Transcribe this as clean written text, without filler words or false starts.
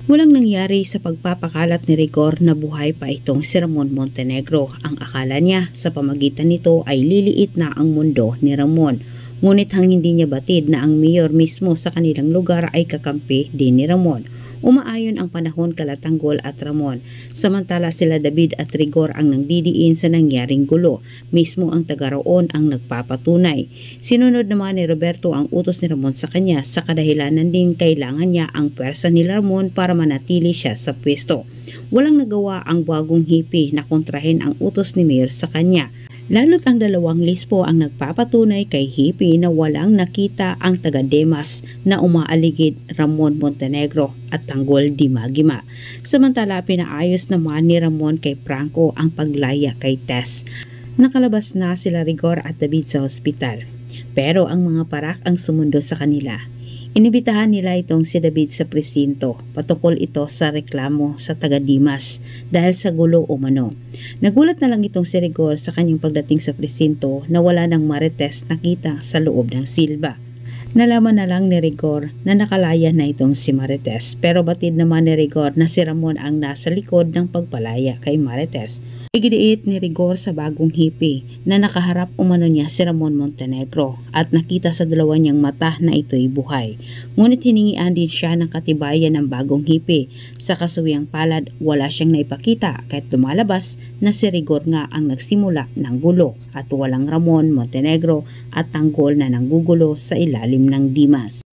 Walang nangyari sa pagpapakalat ni Rigor na buhay pa itong si Ramon Montenegro. Ang akala niya sa pamagitan nito ay liliit na ang mundo ni Ramon. Ngunit hang hindi niya batid na ang mayor mismo sa kanilang lugar ay kakampi din ni Ramon. Umaayon ang panahon kala Tanggol at Ramon. Samantala sila David at Rigor ang nangdidiin sa nangyaring gulo. Mismo ang taga roon ang nagpapatunay. Sinunod naman ni Roberto ang utos ni Ramon sa kanya sa kadahilanan din kailangan niya ang pwersa ni Ramon para manatili siya sa pwesto. Walang nagawa ang bagong hippie na kontrahin ang utos ni Mayor sa kanya. Lalo't ang dalawang lispo ang nagpapatunay kay hippie na walang nakita ang taga-Demas na umaaligid Ramon Montenegro at Tanggol Dimagima. Samantala pinaayos naman ni Ramon kay Franco ang paglaya kay Tess. Nakalabas na sila Rigor at David sa ospital. Pero ang mga parak ang sumundo sa kanila. Inibitahan nila itong si David sa presinto. Patungkol ito sa reklamo sa taga-Dimas dahil sa gulo umano. Nagulat na lang itong si Rigor sa kanyang pagdating sa presinto na wala ng Marites nakita sa loob ng silba. Nalaman na lang ni Rigor na nakalaya na itong si Marites, pero batid naman ni Rigor na si Ramon ang nasa likod ng pagpalaya kay Marites. Igidiit ni Rigor sa bagong hippie na nakaharap umano niya si Ramon Montenegro at nakita sa dalawa niyang mata na ito'y buhay. Ngunit hiningian din siya ng katibayan ng bagong hippie. Sa kasuwiang palad, wala siyang naipakita kahit lumalabas na si Rigor nga ang nagsimula ng gulo at walang Ramon Montenegro at Tanggol na nanggugulo sa ilalim ng Dimas.